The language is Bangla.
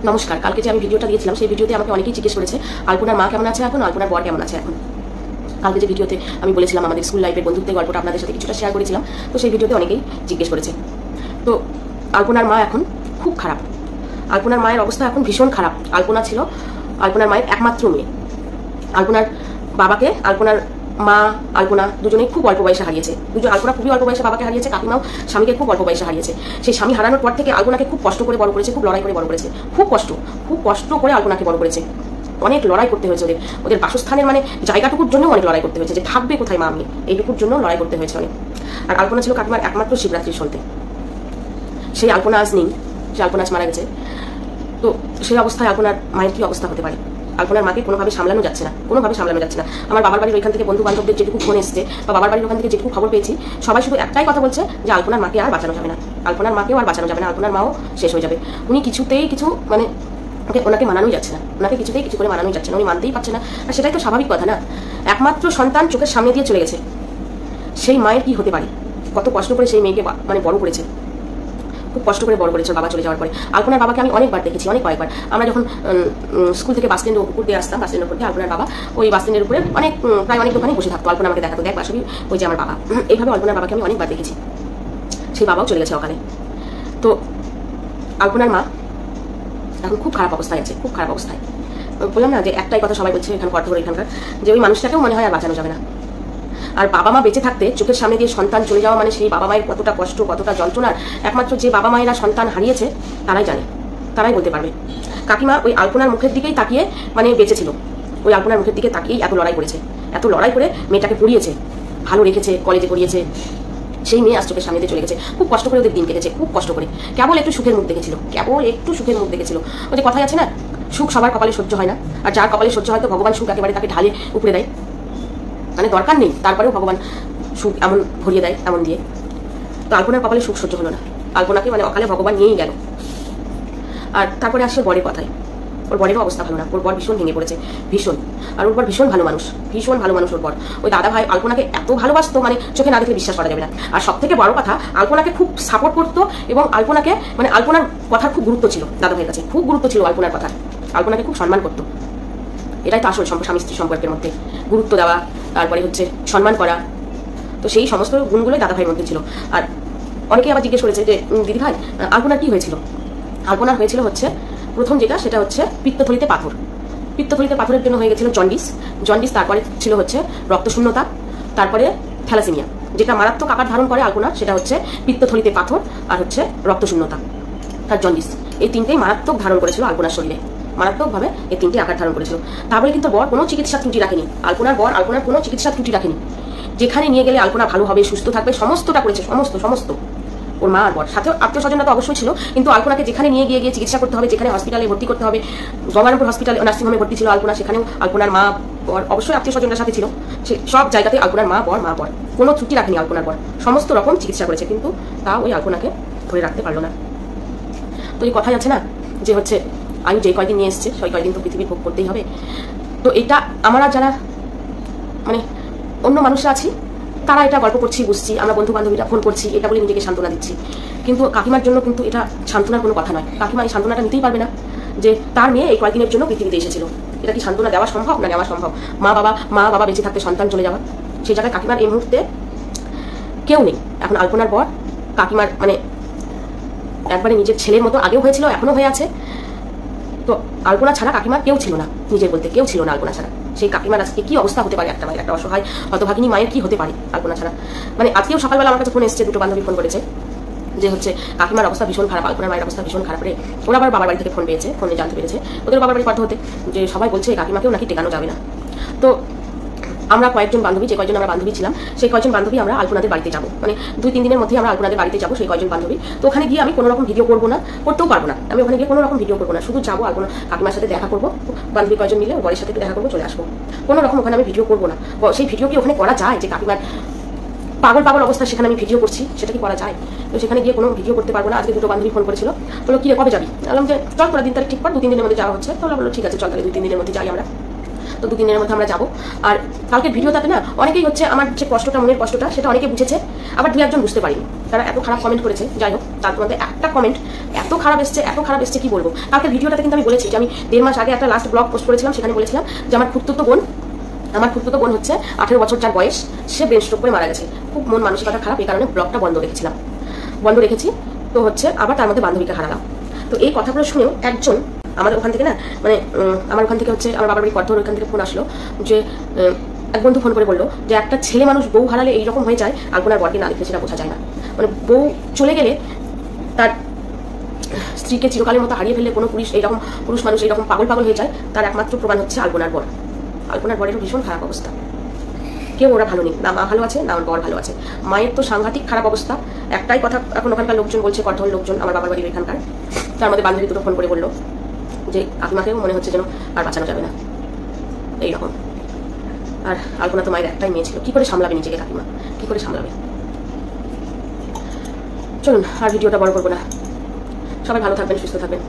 নমস্কার। কালকে যে আমি ভিডিওটা দিয়েছিলাম সেই ভিডিওতে আমাকে অনেকেই জিজ্ঞেস করেছে আলপনার মা কেমন আছে এখন, আলপনার বর কেমন আছে এখন। কালকে যে ভিডিওতে আমি বলেছিলাম আমাদের স্কুল লাইফের বন্ধুত্বের গল্পটা আপনাদের সাথে কিছুটা শেয়ার করেছিলাম, তো সেই ভিডিওতে অনেকেই জিজ্ঞেস করেছে। তো আলপনার মা এখন খুব খারাপ, আলপনার মায়ের অবস্থা এখন ভীষণ খারাপ। আলপনা ছিল আলপনার মায়ের একমাত্র মেয়ে। আলপনার বাবাকে আলপনার মা আলপনা দুজনেই খুব অল্প বয়সে হারিয়েছে। আলপনা খুবই অল্প বয়সে বাবাকে হারিয়েছে, কাকিমাও স্বামীকে খুব অল্প বয়সে হারিয়েছে। সেই স্বামী হারানোর পর থেকে আলপনাকে খুব কষ্ট করে বড় করেছে, খুব লড়াই করে বড় করেছে, খুব কষ্ট করে আলপনাকে বড় করেছে। অনেক লড়াই করতে হয়েছে ওদের বাসস্থানের মানে জায়গাটুকুর জন্য অনেক লড়াই করতে হয়েছে, যে থাকবে কোথায় মা আমি, এইটুকুর জন্য লড়াই করতে হয়েছে অনেক। আর আলপনা ছিল কাকিমার একমাত্র শিবরাত্রির সন্তে। সেই আলপনা আজ নেই, সে আলপনা আজ মারা গেছে। তো সেই অবস্থায় আলপনার মায়ের কি অবস্থা হতে পারে? আলপনার মাকে কোনোভাবে সামলানো যাচ্ছে না, কোনোভাবে সামলানো যাচ্ছে না। আমার বাবার বাড়ির ওইখান থেকে বন্ধু বান্ধবদের যেটুকু ফোন এসছে বা বাবার বাড়ির ওখান থেকে যেটুকু খবর পেয়েছি, সবাই শুধু একটাই কথা বলছে যে আলপনার মাকে আর বাঁচানো যাবে না, আলপনার মাকেও আর বাঁচানো যাবে না, আলপনার মাও শেষ হয়ে যাবে। উনি কিছুতেই কিছু মানে ওনাকে মানানোই যাচ্ছে না, ওনাকে কিছুতেই কিছু করে মানানোই যাচ্ছে না, উনি মানতেই পারছে না। আর সেটাই তো স্বাভাবিক কথা না, একমাত্র সন্তান চোখের সামনে দিয়ে চলে গেছে, সেই মায়ের কি হতে পারে? কত কষ্ট করে সেই মেয়েকে মানে বড় করেছে, খুব কষ্ট করে বড় করেছে বাবা চলে যাওয়ার পরে। আলপনার বাবাকে আমি অনেকবার দেখেছি, অনেক কয়েকবার। আমরা যখন স্কুল থেকে বাস স্ট্যান্ডের উপর দিয়ে আসতাম, বাস স্ট্যান্ডের উপর দিয়ে আলপনার বাবা ওই বাস স্ট্যান্ডের উপরে প্রায় অনেক দোকানে বসে থাকতো, আলপনা আমাকে দেখাতো, দেখ আসবি ওই যে আমার বাবা। এইভাবে আলপনার বাবাকে আমি অনেকবার দেখেছি। সেই বাবাও চলে গেছে ওখানে। তো আলপনার মা এখন খুব খারাপ অবস্থায় আছে, খুব খারাপ অবস্থায়। বললাম না যে একটাই কথা সবাই বলছে এখানকার ধরে এখানকার, যে ওই মানুষটাকেও মনে হয় আর বাঁচানো যাবে না। আর বাবা মা বেঁচে থাকতে চোখের সামনে দিয়ে সন্তান চলে যাওয়া মানে সেই বাবা মায়ের কতটা কষ্ট, কতটা যন্ত্রণার একমাত্র যে বাবা মায়েরা সন্তান হারিয়েছে তারাই জানে, তারাই বলতে পারবে। কাকিমা ওই আলপনার মুখের দিকেই তাকিয়ে মানে বেঁচেছিল, ওই আলপনার মুখের দিকে তাকিয়েই এত লড়াই করেছে, এত লড়াই করে মেয়েটাকে পড়িয়েছে, ভালো রেখেছে, কলেজে পড়িয়েছে। সেই মেয়ে আজ চোখের সামনে দিয়ে চলে গেছে, খুব কষ্ট করে ওদের দিন কেটেছে, খুব কষ্ট করে। কেবল একটু সুখের মুখ দেখেছিল, কেবল একটু সুখের মুখ দেখেছিল। ওই যে কথাই আছে না, সুখ সবার কপালে সহ্য হয় না, আর যার কপালে সহ্য হয় তো ভগবান সুখ একেবারে তাকে ঢালে উপরে দেয়, মানে দরকার নেই তারপরেও ভগবান সুখ এমন ভরিয়ে দেয় এমন দিয়ে। তো আলপনার কপালে সুখ সহ্য হলো না, আলপনাকে মানে অকালে ভগবান নিয়েই গেল। আর তারপরে আসছে বরের কথায়, ওর বরেরও অবস্থা ভালো না, ওর বর ভীষণ ভেঙে পড়েছে, ভীষণ। আর ওর বর ভীষণ ভালো মানুষ, ভীষণ ভালো মানুষ ওর বর। ওই দাদা ভাই আলপনাকে এত ভালোবাসতো মানে চোখে না দেখলে বিশ্বাস করা যাবে না। আর সব থেকে বড় কথা, আলপনাকে খুব সাপোর্ট করতো এবং আলপনাকে মানে আলপনার কথার খুব গুরুত্ব ছিল, দাদা ভাইয়ের কাছে খুব গুরুত্ব ছিল আলপনার কথা, আলপনাকে খুব সম্মান করতো। এটাই তো আসল স্বামী স্ত্রী সম্পর্কের মধ্যে, গুরুত্ব দেওয়া, তারপরে হচ্ছে সম্মান করা। তো সেই সমস্ত গুণগুলোই দাদা ভাইয়ের মধ্যে ছিল। আর অনেকেই আবার জিজ্ঞেস করেছে যে দিদি ভাই আলপনার কি হয়েছিল? আলপনার হয়েছিল হচ্ছে প্রথম যেটা, সেটা হচ্ছে পিত্তথলিতে পাথর। পিত্তথলিতে পাথরের জন্য হয়ে গেছিল জন্ডিস, তারপরে ছিল হচ্ছে রক্তশূন্যতা, তারপরে থ্যালাসেমিয়া। যেটা মারাত্মক আকার ধারণ করে আলপনা সেটা হচ্ছে পিত্তথলিতে পাথর আর হচ্ছে রক্তশূন্যতা আর জন্ডিস। এই তিনটেই মারাত্মক ধারণ করেছিল আলপনার শরীরে, মারাত্মকভাবে এই তিনটি আকার ধারণ করেছিল। তারপরে কিন্তু বর কোনো চিকিৎসা ত্রুটি রাখেনি, আলপনার কোনো চিকিৎসা ত্রুটি রাখেনি। যেখানে নিয়ে গেলে আলপনা ভালো হবে, সুস্থ থাকবে, সমস্তটা করেছে, সমস্ত। ওর মা আর বর, সাথে আত্মীয় স্বজনরা তো অবশ্যই ছিল, কিন্তু আলপনাকে যেখানে নিয়ে গিয়ে চিকিৎসা করতে হবে, যেখানে হসপিটালে ভর্তি করতে হবে, গঙ্গারামপুর হসপিটালে নার্সিংহোমে ভর্তি ছিল আলপনা, সেখানেও আলপনার মা বর অবশ্যই আত্মীয় স্বজনদের সাথে ছিল। সব জায়গাতে আলপনার মা বর কোনো ত্রুটি রাখেনি আলপনার বর, সমস্ত রকম চিকিৎসা করেছে, কিন্তু তা ওই আলপনাকে ধরে রাখতে পারলো না। তো এই কথাই আছে না যে হচ্ছে আয়ু যে কয়দিন নিয়ে এসছে সেই কয়দিন তো পৃথিবীর ভোগ করতেই হবে। তো এটা আমরা যারা মানে অন্য মানুষরা আছি তারা এটা গল্প করছি, বুঝছি, আমরা বন্ধু বান্ধবীরা ফোন করছি, এটা বলে নিজেকে সান্ত্বনা দিচ্ছি। কিন্তু কাকিমার জন্য কিন্তু এটা সান্ত্বনার কোনো কথা নয়। কাকিমা এই সান্ত্বনাটা নিতেই পারবে না যে তার মেয়ে এই কয়েকদিনের জন্য পৃথিবীতে এসেছিল। এটা কি সান্ত্বনা দেওয়া সম্ভব? না নেওয়া সম্ভব? মা বাবা বেঁচে থাকতে সন্তান চলে যাওয়া, সেই জায়গায় কাকিমার এই মুহূর্তে কেউ নেই। এখন আলপনার পর কাকিমার মানে একবারে নিজের ছেলের মতো আগেও হয়েছিল, এখনো হয়ে আছে। তো আলপনা ছাড়া কাকিমার কেউ ছিল না, নিজের বলতে কেউ ছিল না আলপনা ছাড়া। সেই কাকিমার আজকে কি অবস্থা হতে পারে, একটা মায়ের, একটা অসহায় হতভাগিনী মায়ের কি হতে পারে আলপনা ছাড়া? মানে আজকেও সকালবেলা আমার কাছে ফোন এসেছে, দুটো বান্ধবী ফোন করেছে যে হচ্ছে কাকিমার অবস্থা ভীষণ খারাপ, আলপনার মায়ের অবস্থা ভীষণ খারাপ রে। ওরা আবার বাবার বাড়ি থেকে ফোন পেয়েছে, ফোনে জানতে পেরেছে ওদের বাবার বাড়ি কথা হতে যে সবাই বলছে কাকিমাকেও নাকি টেকানো যাবে না। তো আমরা কয়েকজন বান্ধবী, যে কয়েকজন আমরা বান্ধবী ছিলাম, সেই কয়েকজন বান্ধবী আমরা আলপনাদের বাড়িতে যাবো, মানে 2-3 দিনের মধ্যে আমরা আলপনাদের বাড়িতে যাবো, সেই কয়েকজন বান্ধবী। তো ওখানে গিয়ে আমি কোনো রকম ভিডিও করবো না, করতেও পারবো না, আমি ওখানে গিয়ে কোনো রকম ভিডিও করবো না, শুধু যাবো আলপনা কাকিমার সাথে দেখা করবো, বান্ধবী কয়েকজন মিলে বরের সাথে দেখা করবো, চলে আসবো। কোনো রকম ওখানে আমি ভিডিও করবো না। সেই ভিডিও কি ওখানে করা যায় যে কাকিমার পাগল অবস্থা সেখানে আমি ভিডিও করছি, সেটা কি করা যায়? তো সেখানে গিয়ে কোনো ভিডিও করতে পারবো না। আজকে দুটো বান্ধবী ফোন করেছিল, বলো কি কবে যাবি? বললাম যে চল তোরা দিন তারিখ ঠিক কর, 2-3 দিনের মধ্যে যাওয়া হচ্ছে। তো বললো ঠিক আছে চল তাহলে 2-3 দিনের মধ্যে যাই আমরা। তো 2-3 দিনের মধ্যে আমরা যাবো। আর কালকের ভিডিওটাতে না অনেকেই হচ্ছে আমার যে কষ্টটা, মনের কষ্টটা, সেটা অনেকে বুঝেছে, আবার 2-1জন বুঝতে পারিনি। তারা এত খারাপ কমেন্ট করেছে, যাই হোক তার মধ্যে একটা কমেন্ট এত খারাপ এসছে কি বলবো। কালকের ভিডিওটাতে কিন্তু আমি বলেছি যে আমি 1.5 মাস আগে একটা লাস্ট ব্লগ পোস্ট করেছিলাম, সেখানে বলেছিলাম যে আমার খুড়তুতো বোন হচ্ছে 18 বছর যার বয়স, সে ব্রেন স্ট্রোক করে মারা গেছে। খুব মন মানসিকতা খারাপ, এই কারণে ব্লগটা বন্ধ রেখেছি। তো হচ্ছে আবার তার মধ্যে বান্ধবীকে হারালাম। তো এই কথাগুলো শুনেও একজন আমাদের ওখান থেকে না, মানে আমার ওখান থেকে হচ্ছে আমার বাবার বাড়ি কর্ধর, ওইখান থেকে ফোন আসলো যে এক বন্ধু ফোন করে বললো যে একটা ছেলে মানুষ বউ হারালে এইরকম হয়ে যায়, আলপনার বরকে না দেখলে সেটা বোঝা যায় না। মানে বউ চলে গেলে তার স্ত্রীকে চিরকালের মতো হারিয়ে ফেললে কোনো পুরুষ মানুষ এইরকম পাগল হয়ে যায়, তার একমাত্র প্রমাণ হচ্ছে আলপনার বরেরও ভীষণ খারাপ অবস্থা। কেউ ওরা ভালো নেই, না মা ভালো আছে না ওর বর ভালো আছে। মায়ের তো সাংঘাতিক খারাপ অবস্থা। একটাই কথা এখন ওখানকার লোকজন বলছে, কর্ধল লোকজন, আমার বাবার বাড়ির এখানকার, তার মধ্যে বান্ধবী দুটো ফোন করে বললো যে কাকিমাকেও মনে হচ্ছে যেন আর বাঁচানো যাবে না এইরকম। আর আলপনা তো মায়ের একটাই মেয়ে ছিল, কি করে সামলাবে নিজেকে কাকিমা, কি করে সামলাবে। চলুন আর ভিডিওটা বড় করবো না, সবাই ভালো থাকবেন, সুস্থ থাকবেন।